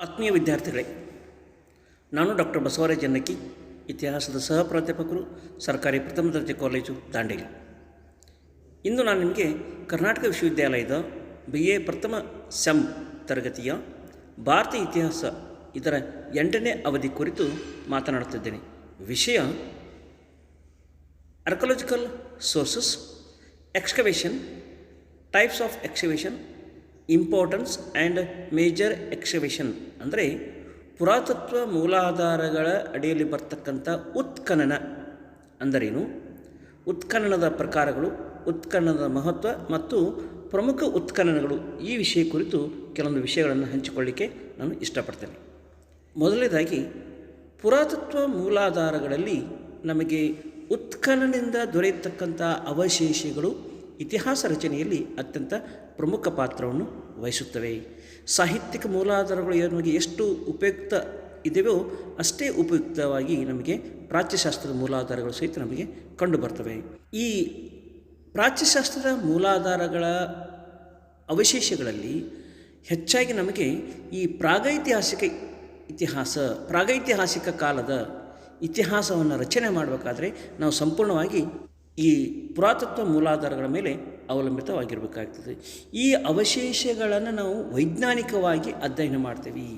ಆತ್ಮೀಯ ವಿದ್ಯಾರ್ಥಿಗಳೇ, ನಾನು ಡಾಕ್ಟರ್ ಬಸವರಾಜ ಜನ್ನಕ್ಕಿ, ಇತಿಹಾಸದ ಸಹ ಪ್ರಾಧ್ಯಾಪಕರು, ಸರ್ಕಾರಿ ಪ್ರಥಮ ದರ್ಜೆ ಕಾಲೇಜು ದಾಂಡೇಲಿ. ಇಂದು ನಾನು ನಿಮಗೆ ಕರ್ನಾಟಕ ವಿಶ್ವವಿದ್ಯಾಲಯದ BA ಪ್ರಥಮ ಸೆಮ್ ತರಗತಿಯ ಭಾರತೀಯ ಇತಿಹಾಸ ಇದರ 8ನೇ ಅವಧಿ ಕುರಿತು ಮಾತನಾಡುತ್ತಿದ್ದೇನೆ. ವಿಷಯ archaeological sources, excavation, types of excavation, importance and major excavation. ಅಂದರೆ ಪುರಾತತ್ವ ಮೂಲಾಧಾರಗಳ ಅಡಿಯಲ್ಲಿ ಬರ್ತಕ್ಕಂಥ ಉತ್ಖನನ ಅಂದರೇನು, ಉತ್ಖನನದ ಪ್ರಕಾರಗಳು, ಉತ್ಖನನದ ಮಹತ್ವ ಮತ್ತು ಪ್ರಮುಖ ಉತ್ಖನನಗಳು, ಈ ವಿಷಯ ಕುರಿತು ಕೆಲವೊಂದು ವಿಷಯಗಳನ್ನು ಹಂಚಿಕೊಳ್ಳಿಕ್ಕೆ ನಾನು ಇಷ್ಟಪಡ್ತೇನೆ. ಮೊದಲನೇದಾಗಿ, ಪುರಾತತ್ವ ಮೂಲಾಧಾರಗಳಲ್ಲಿ ನಮಗೆ ಉತ್ಖನನದಿಂದ ದೊರೆಯತಕ್ಕಂಥ ಅವಶೇಷಗಳು ಇತಿಹಾಸ ರಚನೆಯಲ್ಲಿ ಅತ್ಯಂತ ಪ್ರಮುಖ ಪಾತ್ರವನ್ನು ವಹಿಸುತ್ತವೆ. ಸಾಹಿತ್ಯಿಕ ಮೂಲಾಧಾರಗಳು ನಮಗೆ ಎಷ್ಟು ಉಪಯುಕ್ತ ಇದೆಯೋ ಅಷ್ಟೇ ಉಪಯುಕ್ತವಾಗಿ ನಮಗೆ ಪ್ರಾಚ್ಯಶಾಸ್ತ್ರದ ಮೂಲಾಧಾರಗಳು ಸಹಿತ ನಮಗೆ ಕಂಡುಬರ್ತವೆ. ಈ ಪ್ರಾಚ್ಯಶಾಸ್ತ್ರದ ಮೂಲಾಧಾರಗಳ ಅವಶೇಷಗಳಲ್ಲಿ ಹೆಚ್ಚಾಗಿ ನಮಗೆ ಈ ಪ್ರಾಗೈತಿಹಾಸಿಕ ಕಾಲದ ಇತಿಹಾಸವನ್ನು ರಚನೆ ಮಾಡಬೇಕಾದ್ರೆ ನಾವು ಸಂಪೂರ್ಣವಾಗಿ ಈ ಪುರಾತತ್ವ ಮೂಲಾಧಾರಗಳ ಮೇಲೆ ಅವಲಂಬಿತವಾಗಿರಬೇಕಾಗ್ತದೆ. ಈ ಅವಶೇಷಗಳನ್ನು ನಾವು ವೈಜ್ಞಾನಿಕವಾಗಿ ಅಧ್ಯಯನ ಮಾಡ್ತೀವಿ.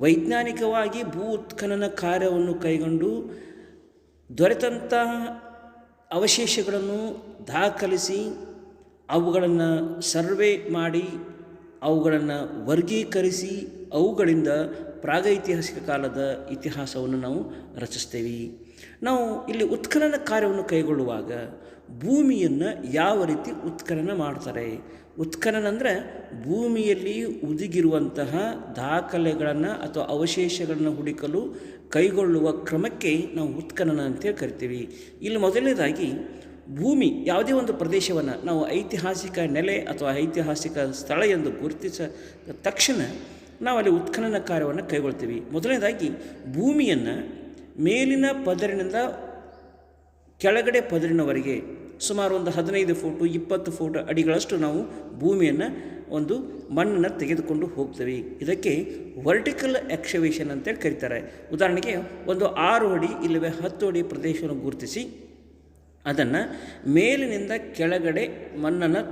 ವೈಜ್ಞಾನಿಕವಾಗಿ ಭೂ ಉತ್ಖನನ ಕಾರ್ಯವನ್ನು ಕೈಗೊಂಡು ದೊರೆತಂಥ ಅವಶೇಷಗಳನ್ನು ದಾಖಲಿಸಿ ಅವುಗಳನ್ನು ಸರ್ವೆ ಮಾಡಿ ಅವುಗಳನ್ನು ವರ್ಗೀಕರಿಸಿ ಅವುಗಳಿಂದ ಪ್ರಾಗೈತಿಹಾಸಿಕ ಕಾಲದ ಇತಿಹಾಸವನ್ನು ನಾವು ರಚಿಸ್ತೇವೆ. ನಾವು ಇಲ್ಲಿ ಉತ್ಖನನ ಕಾರ್ಯವನ್ನು ಕೈಗೊಳ್ಳುವಾಗ ಭೂಮಿಯನ್ನು ಯಾವ ರೀತಿ ಉತ್ಖನನ ಮಾಡ್ತಾರೆ, ಉತ್ಖನನ ಅಂದರೆ ಭೂಮಿಯಲ್ಲಿ ಉದುಗಿರುವಂತಹ ದಾಖಲೆಗಳನ್ನು ಅಥವಾ ಅವಶೇಷಗಳನ್ನು ಹುಡುಕಲು ಕೈಗೊಳ್ಳುವ ಕ್ರಮಕ್ಕೆ ನಾವು ಉತ್ಖನನ ಅಂತೇಳಿ ಕರಿತೀವಿ. ಇಲ್ಲಿ ಮೊದಲನೇದಾಗಿ ಭೂಮಿ ಯಾವುದೇ ಒಂದು ಪ್ರದೇಶವನ್ನು ನಾವು ಐತಿಹಾಸಿಕ ನೆಲೆ ಅಥವಾ ಐತಿಹಾಸಿಕ ಸ್ಥಳ ಎಂದು ಗುರುತಿಸಿದ ತಕ್ಷಣ ನಾವು ಅಲ್ಲಿ ಉತ್ಖನನ ಕಾರ್ಯವನ್ನು ಕೈಗೊಳ್ತೀವಿ. ಮೊದಲನೇದಾಗಿ ಭೂಮಿಯನ್ನು ಮೇಲಿನ ಪದರಿನಿಂದ ಕೆಳಗಡೆ ಪದರಿನವರೆಗೆ ಸುಮಾರು ಒಂದು 15 ಫೂಟು 20 ಫೂಟ್ ಅಡಿಗಳಷ್ಟು ನಾವು ಭೂಮಿಯನ್ನು ಒಂದು ಮಣ್ಣನ್ನು ತೆಗೆದುಕೊಂಡು ಹೋಗ್ತೇವೆ. ಇದಕ್ಕೆ ವರ್ಟಿಕಲ್ ಎಕ್ಸ್ಕವೇಷನ್ ಅಂತೇಳಿ ಕರೀತಾರೆ. ಉದಾಹರಣೆಗೆ ಒಂದು 6 ಅಡಿ ಇಲ್ಲವೇ 10 ಅಡಿ ಪ್ರದೇಶವನ್ನು ಗುರುತಿಸಿ ಅದನ್ನು ಮೇಲಿನಿಂದ ಕೆಳಗಡೆ ಮಣ್ಣನ್ನು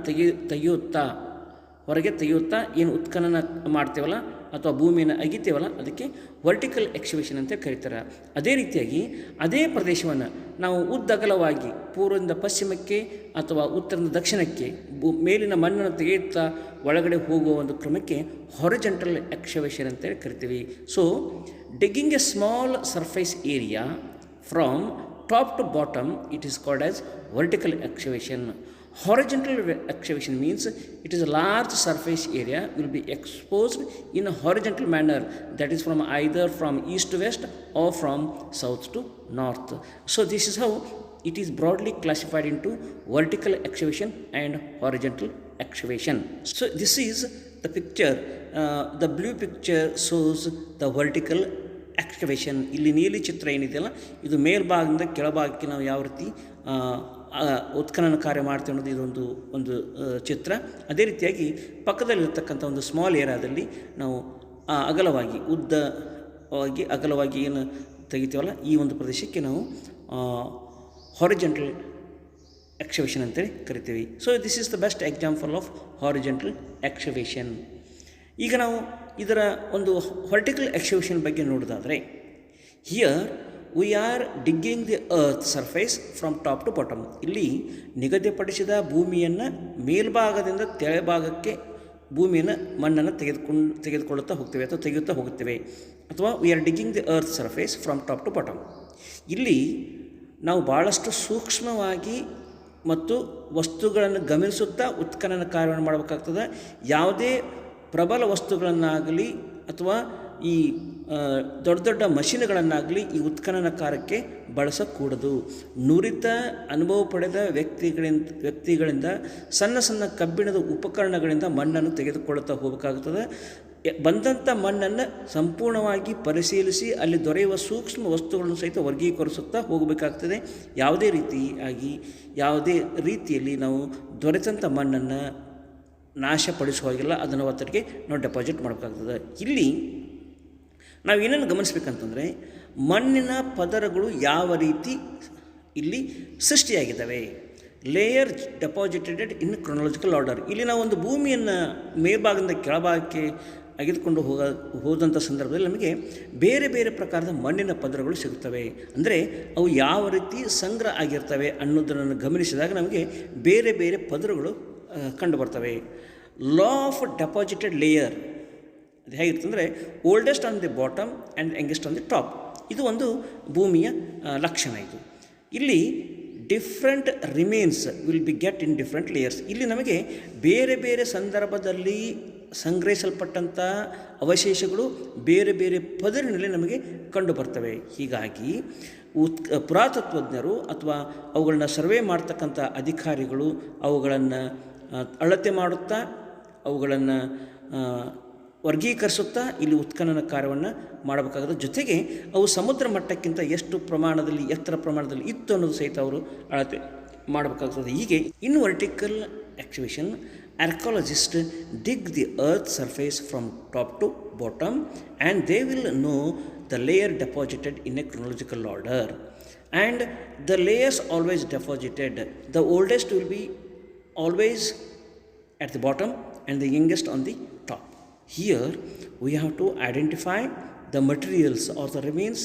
ಹೊರಗೆ ತೆಗೆಯುತ್ತಾ ಏನು ಉತ್ಖನನ ಮಾಡ್ತೇವಲ್ಲ ಅಥವಾ ಭೂಮಿಯನ್ನು ಅಗಿತೇವಲ್ಲ ಅದಕ್ಕೆ ವರ್ಟಿಕಲ್ ಎಕ್ಸ್ಕವೇಷನ್ ಅಂತ ಕರೀತಾರೆ. ಅದೇ ರೀತಿಯಾಗಿ ಅದೇ ಪ್ರದೇಶವನ್ನು ನಾವು ಉದ್ದಗಲವಾಗಿ ಪೂರ್ವದಿಂದ ಪಶ್ಚಿಮಕ್ಕೆ ಅಥವಾ ಉತ್ತರದಿಂದ ದಕ್ಷಿಣಕ್ಕೆ ಮೇಲಿನ ಮಣ್ಣನ್ನು ತೆಗೆಯುತ್ತಾ ಒಳಗಡೆ ಹೋಗುವ ಒಂದು ಕ್ರಮಕ್ಕೆ ಹಾರಿಜಾಂಟಲ್ ಎಕ್ಸ್ಕವೇಷನ್ ಅಂತೇಳಿ ಕರಿತೀವಿ. So digging A small surface area from top to bottom, it is called as vertical excavation. Horizontal excavation means it is a large surface area will be exposed in a horizontal manner, that is either from east to west or from south to north. So this is how it is broadly classified into vertical excavation and horizontal excavation. So this is the picture. The blue picture shows the vertical excavation. ಇಲ್ಲಿ ನೀಲಿ ಚಿತ್ರ ಏನಿದೆಯಲ್ಲ ಇದು ಮೇಲ್ಭಾಗದಿಂದ ಕೆಳಭಾಗಕ್ಕೆ ನಾವು ಯಾವ ರೀತಿ ಉತ್ಖನನ ಕಾರ್ಯ ಮಾಡ್ತೀವಿ ಅನ್ನೋದು ಇದೊಂದು ಚಿತ್ರ. ಅದೇ ರೀತಿಯಾಗಿ ಪಕ್ಕದಲ್ಲಿರ್ತಕ್ಕಂಥ ಒಂದು ಸ್ಮಾಲ್ ಏರಿಯಾದಲ್ಲಿ ನಾವು ಅಗಲವಾಗಿ ಏನು ತೆಗಿತೀವಲ್ಲ ಈ ಒಂದು ಪ್ರದೇಶಕ್ಕೆ ನಾವು ಹಾರಿಜಾಂಟಲ್ ಎಕ್ಸ್ಕವೇಷನ್ ಅಂತೇಳಿ ಕರಿತೀವಿ. So this is the best example of horizontal excavation. ಈಗ ನಾವು ಇದರ ಒಂದು ವರ್ಟಿಕಲ್ ಎಕ್ಸ್ಕವೇಷನ್ ಬಗ್ಗೆ ನೋಡೋದಾದರೆ, here we are digging the earth surface from top to bottom. ಇಲ್ಲಿ ನಿಗದಿಪಡಿಸಿದ ಭೂಮಿಯನ್ನು ಮೇಲ್ಭಾಗದಿಂದ ತೆಳಭಾಗಕ್ಕೆ ಭೂಮಿಯನ್ನು ಮಣ್ಣನ್ನು ತೆಗೆದುಕೊಳ್ಳುತ್ತಾ ಹೋಗ್ತೇವೆ ಅಥವಾ ತೆಗೆಯುತ್ತಾ ಹೋಗುತ್ತೇವೆ, ಅಥವಾ we are digging the earth surface from top to bottom. ಇಲ್ಲಿ ನಾವು ಭಾಳಷ್ಟು ಸೂಕ್ಷ್ಮವಾಗಿ ಮತ್ತು ವಸ್ತುಗಳನ್ನು ಗಮನಿಸುತ್ತಾ ಉತ್ಖನನ ಕಾರ್ಯವನ್ನು ಮಾಡಬೇಕಾಗ್ತದೆ. ಯಾವುದೇ ಪ್ರಬಲ ವಸ್ತುಗಳನ್ನಾಗಲಿ ಅಥವಾ ಈ ದೊಡ್ಡ ದೊಡ್ಡ ಮಷಿನ್ಗಳನ್ನಾಗಲಿ ಈ ಉತ್ಖನನ ಕಾರ್ಯಕ್ಕೆ ಬಳಸಕೂಡದು. ನುರಿತ ಅನುಭವ ಪಡೆದ ವ್ಯಕ್ತಿಗಳಿಂದ ಸಣ್ಣ ಕಬ್ಬಿಣದ ಉಪಕರಣಗಳಿಂದ ಮಣ್ಣನ್ನು ತೆಗೆದುಕೊಳ್ಳುತ್ತಾ ಹೋಗಬೇಕಾಗುತ್ತದೆ. ಬಂದಂಥ ಮಣ್ಣನ್ನು ಸಂಪೂರ್ಣವಾಗಿ ಪರಿಶೀಲಿಸಿ ಅಲ್ಲಿ ದೊರೆಯುವ ಸೂಕ್ಷ್ಮ ವಸ್ತುಗಳನ್ನು ಸಹಿತ ವರ್ಗೀಕರಿಸುತ್ತಾ ಹೋಗಬೇಕಾಗ್ತದೆ. ಯಾವುದೇ ರೀತಿಯಲ್ಲಿ ನಾವು ದೊರೆತಂಥ ಮಣ್ಣನ್ನು ನಾಶಪಡಿಸುವಾಗಿಲ್ಲ, ಅದನ್ನು ಒತ್ತರಿಗೆ ನಾವು ಡೆಪಾಸಿಟ್ ಮಾಡಬೇಕಾಗ್ತದೆ. ಇಲ್ಲಿ ನಾವು ಏನನ್ನು ಗಮನಿಸಬೇಕಂತಂದರೆ ಮಣ್ಣಿನ ಪದರಗಳು ಯಾವ ರೀತಿ ಇಲ್ಲಿ ಸೃಷ್ಟಿಯಾಗಿದ್ದಾವೆ. Layer deposited in chronological order. ಇಲ್ಲಿ ನಾವು ಒಂದು ಭೂಮಿಯನ್ನು ಮೇಲ್ಭಾಗದಿಂದ ಕೆಳಭಾಗಕ್ಕೆ ತೆಗೆದುಕೊಂಡು ಹೋದಂಥ ಸಂದರ್ಭದಲ್ಲಿ ನಮಗೆ ಬೇರೆ ಬೇರೆ ಪ್ರಕಾರದ ಮಣ್ಣಿನ ಪದರಗಳು ಸಿಗುತ್ತವೆ. ಅಂದರೆ ಅವು ಯಾವ ರೀತಿ ಸಂಗ್ರಹ ಆಗಿರ್ತವೆ ಅನ್ನೋದನ್ನು ಗಮನಿಸಿದಾಗ ನಮಗೆ ಬೇರೆ ಬೇರೆ ಪದರಗಳು ಕಂಡುಬರ್ತವೆ. ಲಾ ಆಫ್ ಡೆಪಾಸಿಟೆಡ್ ಲೇಯರ್ ಅದು ಹೇಗಿರ್ತಂದರೆ oldest on the bottom and youngest on the top. ಇದು ಒಂದು ಭೂಮಿಯ ಲಕ್ಷಣ. ಇದು ಇಲ್ಲಿ different remains will be get in different layers. ಇಲ್ಲಿ ನಮಗೆ ಬೇರೆ ಬೇರೆ ಸಂದರ್ಭದಲ್ಲಿ ಸಂಗ್ರಹಿಸಲ್ಪಟ್ಟಂಥ ಅವಶೇಷಗಳು ಬೇರೆ ಬೇರೆ ಪದರಿನಲ್ಲಿ ನಮಗೆ ಕಂಡುಬರ್ತವೆ. ಹೀಗಾಗಿ ಪುರಾತತ್ವಜ್ಞರು ಅಥವಾ ಅವುಗಳನ್ನ ಸರ್ವೆ ಮಾಡ್ತಕ್ಕಂಥ ಅಧಿಕಾರಿಗಳು ಅವುಗಳನ್ನು ಅಳತೆ ಮಾಡುತ್ತಾ ಅವುಗಳನ್ನು ವರ್ಗೀಕರಿಸುತ್ತಾ ಇಲ್ಲಿ ಉತ್ಖನನ ಕಾರ್ಯವನ್ನು ಮಾಡಬೇಕಾಗುತ್ತೆ. ಜೊತೆಗೆ ಅವು ಸಮುದ್ರ ಮಟ್ಟಕ್ಕಿಂತ ಎಷ್ಟು ಪ್ರಮಾಣದಲ್ಲಿ ಎತ್ತರ ಪ್ರಮಾಣದಲ್ಲಿ ಇತ್ತು ಅನ್ನೋದು ಸಹಿತ ಅವರು ಅಳತೆ ಮಾಡಬೇಕಾಗ್ತದೆ. ಹೀಗೆ in vertical excavation archaeologists dig the earth surface from top to bottom and they will know the layer deposited in a chronological order, and the layers always deposited, the oldest will be always at the bottom and the youngest on the top. Here we have to identify the materials or the remains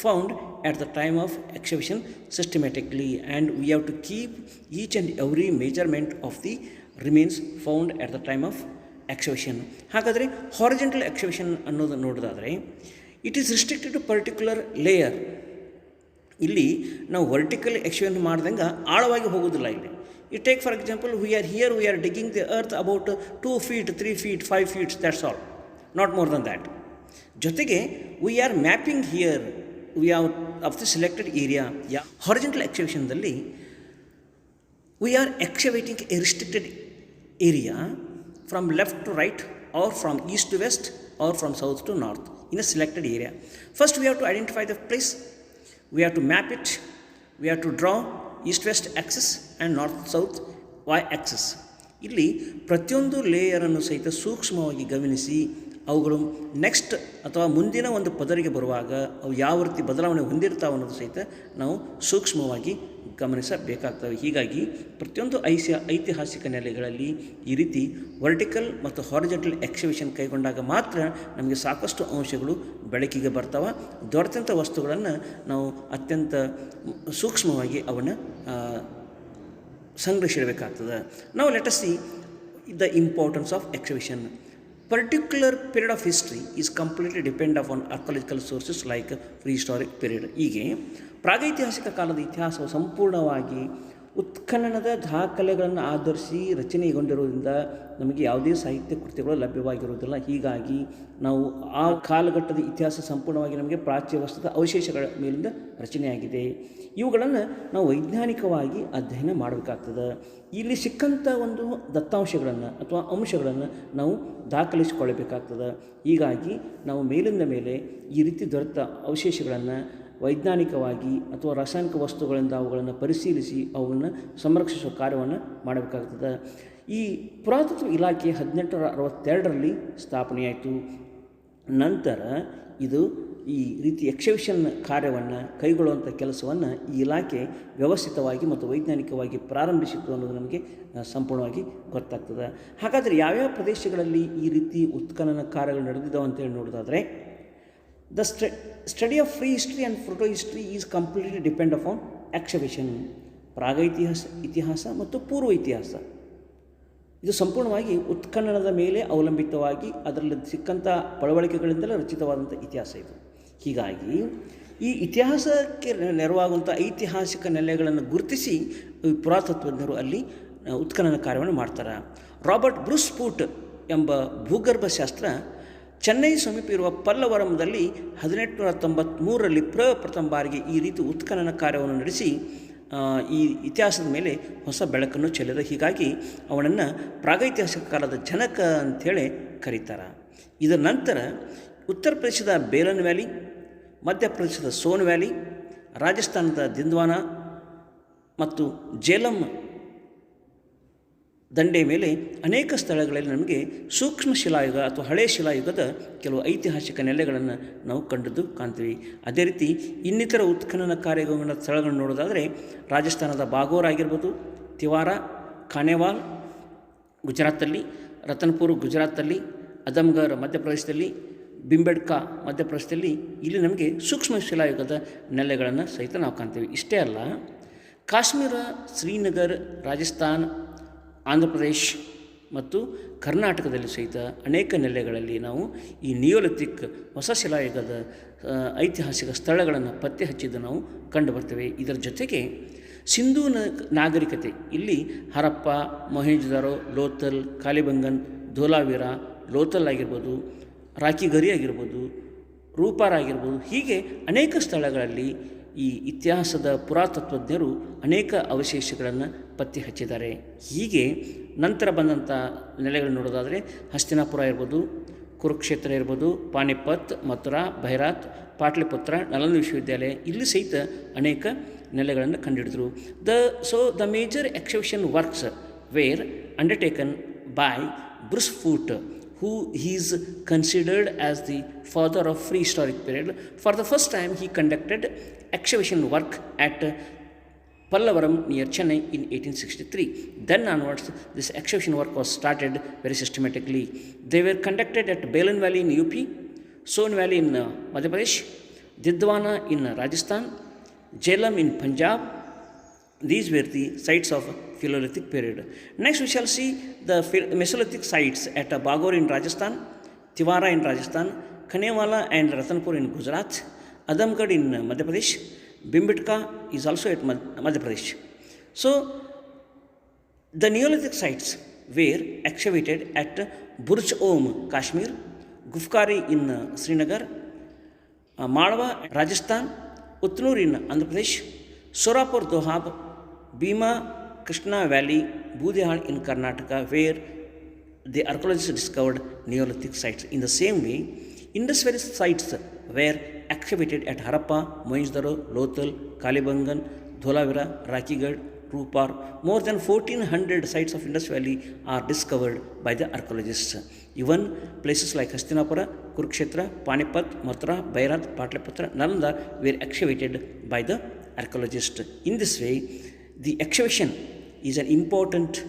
found at the time of excavation systematically, and we have to keep each and every measurement of the remains found at the time of excavation. ಹಾಗಾದರೆ horizontal excavation ಅನ್ನೋದು ನೋಡೋದಾದರೆ it is restricted to particular layer. ಇಲ್ಲಿ ನಾವು vertical excavation ಮಾಡ್ದಂಗೆ ಆಳವಾಗಿ ಹೋಗೋದಿಲ್ಲ. ಇಲ್ಲಿ you take for example, we are digging the earth about 2 feet, 3 feet, 5 feet, that's all, not more than that. ಜೊತೆಗೆ we are mapping here, we have of the selected area. Horizontal excavationದಲ್ಲಿ we are excavating a restricted area from left to right or from east to west or from south to north in a selected area. First we have to identify the place, we have to map it, we have to draw east-west axis and north-south y-axis. ಇಲ್ಲಿ ಪ್ರತಿಯೊಂದು ಲೇಯರನ್ನು ಸಹಿತ ಸೂಕ್ಷ್ಮವಾಗಿ ಗಮನಿಸಿ ಅವುಗಳು next ಅಥವಾ ಮುಂದಿನ ಒಂದು ಪದರಿಗೆ ಬರುವಾಗ ಅವು ಯಾವ ರೀತಿ ಬದಲಾವಣೆ ಹೊಂದಿರ್ತಾವೆ ಅನ್ನೋದು ಸಹಿತ ನಾವು ಸೂಕ್ಷ್ಮವಾಗಿ ಗಮನಿಸಬೇಕಾಗ್ತವೆ. ಹೀಗಾಗಿ ಪ್ರತಿಯೊಂದು ಐತಿಹಾಸಿಕ ನೆಲೆಗಳಲ್ಲಿ ಈ ರೀತಿ ವರ್ಟಿಕಲ್ ಮತ್ತು ಹಾರಿಜಾಂಟಲ್ ಎಕ್ಸ್ಕವೇಷನ್ ಕೈಗೊಂಡಾಗ ಮಾತ್ರ ನಮಗೆ ಸಾಕಷ್ಟು ಅಂಶಗಳು ಬೆಳಕಿಗೆ ಬರ್ತಾವೆ. ದೊರೆತಂಥ ವಸ್ತುಗಳನ್ನು ನಾವು ಅತ್ಯಂತ ಸೂಕ್ಷ್ಮವಾಗಿ ಅವನ್ನು ಸಂಗ್ರಹಿಸಿಡಬೇಕಾಗ್ತದೆ. ನಾವು let us see the importance of excavation. Particular period of history is completely dependent upon archaeological sources like prehistoric period. ಹೀಗೆ ಪ್ರಾಗೈತಿಹಾಸಿಕ ಕಾಲದ ಇತಿಹಾಸವು ಸಂಪೂರ್ಣವಾಗಿ ಉತ್ಖನನದ ದಾಖಲೆಗಳನ್ನು ಆಧರಿಸಿ ರಚನೆಗೊಂಡಿರುವುದರಿಂದ ನಮಗೆ ಯಾವುದೇ ಸಾಹಿತ್ಯ ಕೃತಿಗಳು ಲಭ್ಯವಾಗಿರುವುದಿಲ್ಲ. ಹೀಗಾಗಿ ನಾವು ಆ ಕಾಲಘಟ್ಟದ ಇತಿಹಾಸ ಸಂಪೂರ್ಣವಾಗಿ ನಮಗೆ ಪ್ರಾಚ್ಯ ವಸ್ತುದ ಅವಶೇಷಗಳ ಮೇಲಿಂದ ರಚನೆಯಾಗಿದೆ. ಇವುಗಳನ್ನು ನಾವು ವೈಜ್ಞಾನಿಕವಾಗಿ ಅಧ್ಯಯನ ಮಾಡಬೇಕಾಗ್ತದೆ. ಇಲ್ಲಿ ಸಿಕ್ಕಂಥ ಒಂದು ದತ್ತಾಂಶಗಳನ್ನು ಅಥವಾ ಅಂಶಗಳನ್ನು ನಾವು ದಾಖಲಿಸಿಕೊಳ್ಳಬೇಕಾಗ್ತದೆ. ಹೀಗಾಗಿ ನಾವು ಮೇಲಿಂದ ಮೇಲೆ ಈ ರೀತಿ ದೊರೆತ ಅವಶೇಷಗಳನ್ನು ವೈಜ್ಞಾನಿಕವಾಗಿ ಅಥವಾ ರಾಸಾಯನಿಕ ವಸ್ತುಗಳಿಂದ ಅವುಗಳನ್ನು ಪರಿಶೀಲಿಸಿ ಅವುಗಳನ್ನು ಸಂರಕ್ಷಿಸುವ ಕಾರ್ಯವನ್ನು ಮಾಡಬೇಕಾಗ್ತದೆ. ಈ ಪುರಾತತ್ವ ಇಲಾಖೆ 1862ರಲ್ಲಿ ಸ್ಥಾಪನೆಯಾಯಿತು. ನಂತರ ಇದು ಈ ರೀತಿ ಎಕ್ಸ್ಕವೇಷನ್ ಕಾರ್ಯವನ್ನು ಕೈಗೊಳ್ಳುವಂಥ ಕೆಲಸವನ್ನು ಈ ಇಲಾಖೆ ವ್ಯವಸ್ಥಿತವಾಗಿ ಮತ್ತು ವೈಜ್ಞಾನಿಕವಾಗಿ ಪ್ರಾರಂಭಿಸಿತು ಅನ್ನೋದು ನಮಗೆ ಸಂಪೂರ್ಣವಾಗಿ ಗೊತ್ತಾಗ್ತದೆ. ಹಾಗಾದರೆ ಯಾವ್ಯಾವ ಪ್ರದೇಶಗಳಲ್ಲಿ ಈ ರೀತಿ ಉತ್ಖನನ ಕಾರ್ಯಗಳು ನಡೆದಿದ್ದಾವೆ ಅಂತೇಳಿ ನೋಡೋದಾದರೆ, the study of free history and photo history is completely depend upon excavation. ಇತಿಹಾಸ ಮತ್ತು ಪೂರ್ವ ಇತಿಹಾಸ ಇದು ಸಂಪೂರ್ಣವಾಗಿ ಉತ್ಖನನದ ಮೇಲೆ ಅವಲಂಬಿತವಾಗಿ ಅದರಲ್ಲಿ ಸಿಕ್ಕಂಥ ಪಳವಳಿಕೆಗಳಿಂದಲೇ ರಚಿತವಾದಂಥ ಇತಿಹಾಸ ಇದು. ಹೀಗಾಗಿ ಈ ಇತಿಹಾಸಕ್ಕೆ ನೆರವಾಗುವಂಥ ಐತಿಹಾಸಿಕ ನೆಲೆಗಳನ್ನು ಗುರುತಿಸಿ ಪುರಾತತ್ವಜ್ಞರು ಅಲ್ಲಿ ಉತ್ಖನನ ಕಾರ್ಯವನ್ನು ಮಾಡ್ತಾರೆ. ರಾಬರ್ಟ್ ಬ್ರೂಸ್ ಫೂಟ್ ಎಂಬ ಭೂಗರ್ಭಶಾಸ್ತ್ರ ಚೆನ್ನೈ ಸಮೀಪ ಇರುವ ಪಲ್ಲವರಮದಲ್ಲಿ 1893ರಲ್ಲಿ ಪ್ರಥಮ ಬಾರಿಗೆ ಈ ರೀತಿ ಉತ್ಖನನ ಕಾರ್ಯವನ್ನು ನಡೆಸಿ ಈ ಇತಿಹಾಸದ ಮೇಲೆ ಹೊಸ ಬೆಳಕನ್ನು ಚೆಲ್ಲಿದ. ಹೀಗಾಗಿ ಅವನನ್ನು ಪ್ರಾಗೈತಿಹಾಸಿಕ ಕಾಲದ ಜನಕ ಅಂಥೇಳಿ ಕರೀತಾರೆ. ಇದರ ನಂತರ ಉತ್ತರ ಪ್ರದೇಶದ ಬೇಲನ್ ವ್ಯಾಲಿ, ಮಧ್ಯಪ್ರದೇಶದ ಸೋನ್ ವ್ಯಾಲಿ, ರಾಜಸ್ಥಾನದ ದಿಂದ್ವಾನ ಮತ್ತು ಜೇಲಂ ದಂಡೆ ಮೇಲೆ ಅನೇಕ ಸ್ಥಳಗಳಲ್ಲಿ ನಮಗೆ ಸೂಕ್ಷ್ಮ ಶಿಲಾಯುಗ ಅಥವಾ ಹಳೆ ಶಿಲಾಯುಗದ ಕೆಲವು ಐತಿಹಾಸಿಕ ನೆಲೆಗಳನ್ನು ನಾವು ಕಂಡದ್ದು ಕಾಣ್ತೀವಿ. ಅದೇ ರೀತಿ ಇನ್ನಿತರ ಉತ್ಖನನ ಕಾರ್ಯಗಳ ಸ್ಥಳಗಳನ್ನು ನೋಡೋದಾದರೆ ರಾಜಸ್ಥಾನದ ಬಾಗೋರ್ ಆಗಿರ್ಬೋದು, ತಿವಾರ, ಖಾನೇವಾಲ್ ಗುಜರಾತಲ್ಲಿ, ರತನ್ಪುರ್ ಗುಜರಾತಲ್ಲಿ, ಅಜಮ್ಗರ್ ಮಧ್ಯಪ್ರದೇಶದಲ್ಲಿ, ಬಿಂಬೆಡ್ಕಾ ಮಧ್ಯಪ್ರದೇಶದಲ್ಲಿ ಇಲ್ಲಿ ನಮಗೆ ಸೂಕ್ಷ್ಮ ಶಿಲಾಯುಗದ ನೆಲೆಗಳನ್ನು ಸಹಿತ ನಾವು ಕಾಣ್ತೀವಿ. ಇಷ್ಟೇ ಅಲ್ಲ, ಕಾಶ್ಮೀರ, ಶ್ರೀನಗರ್, ರಾಜಸ್ಥಾನ್, ಆಂಧ್ರ ಪ್ರದೇಶ್ ಮತ್ತು ಕರ್ನಾಟಕದಲ್ಲಿ ಸಹಿತ ಅನೇಕ ನೆಲೆಗಳಲ್ಲಿ ನಾವು ಈ ನಿಯೋಲಿಥಿಕ್ ಹೊಸ ಶಿಲಾಯುಗದ ಐತಿಹಾಸಿಕ ಸ್ಥಳಗಳನ್ನು ಪತ್ತೆ ಹಚ್ಚಿದ್ದು ನಾವು ಕಂಡುಬರ್ತೇವೆ. ಇದರ ಜೊತೆಗೆ ಸಿಂಧೂ ನಾಗರಿಕತೆ ಇಲ್ಲಿ ಹರಪ್ಪ, ಮೊಹೆಂಜೊದಾರೋ, ಲೋಥಲ್, ಕಾಲಿಬಂಗನ್, ಧೋಲಾವೀರ, ಲೋಥಲ್ ಆಗಿರ್ಬೋದು, ರಾಕಿಗರಿ ಆಗಿರ್ಬೋದು, ರೂಪಾರ ಆಗಿರ್ಬೋದು, ಹೀಗೆ ಅನೇಕ ಸ್ಥಳಗಳಲ್ಲಿ ಈ ಇತಿಹಾಸದ ಪುರಾತತ್ವಜ್ಞರು ಅನೇಕ ಅವಶೇಷಗಳನ್ನು ಪತ್ತೆ ಹಚ್ಚಿದ್ದಾರೆ. ಹೀಗೆ ನಂತರ ಬಂದಂಥ ನೆಲೆಗಳನ್ನು ನೋಡೋದಾದರೆ ಹಸ್ತಿನಾಪುರ ಇರ್ಬೋದು, ಕುರುಕ್ಷೇತ್ರ ಇರ್ಬೋದು, ಪಾನಿಪತ್, ಮಥುರಾ, ಬೈರಾತ್, ಪಾಟ್ಲಿಪುತ್ರ, ನಲಂದ ವಿಶ್ವವಿದ್ಯಾಲಯ ಇಲ್ಲಿ ಸಹಿತ ಅನೇಕ ನೆಲೆಗಳನ್ನು ಕಂಡುಹಿಡಿದರು. The major exhibition works were undertaken by Bruce Foote, who is considered as the father of prehistoric period. For the first time he conducted excavation work at Pallavaram near Chennai in 1863. Then onwards this excavation work was started very systematically. They were conducted at Belan Valley in UP, Son Valley in Madhya Pradesh, Didwana in Rajasthan, Jhelum in Punjab. These were the sites of Paleolithic period. Next we shall see the Mesolithic sites at Bagor in Rajasthan, Tiwara in Rajasthan, Khanewala and Ratanpur in Gujarat, Adamgarh in Madhya Pradesh, Bhimbetka is also at Madhya Pradesh. So the Neolithic sites were excavated at Burj Om, Kashmir, Gufkari in Srinagar, Malwa, Rajasthan, Utnur in Andhra Pradesh, Sorapur Dohab, Bhima Krishna Valley, Budihal in Karnataka, where the archaeologists discovered Neolithic sites. In the same way, Indus Valley sites were excavated at Harappa, Mohenjo-daro, Lothal, Kalibangan, Dholavira, Rakhigarh, Rupar. More than 1400 sites of Indus Valley are discovered by the archaeologists. Even places like Hastinapura, Kurukshetra, Panipat, Mathura, Bairat, Patliputra, Nalanda were excavated by the archaeologists. In this way, the excavation is an important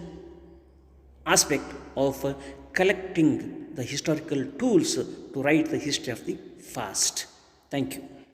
aspect of collecting the historical tools to write the history of the past. Thank you.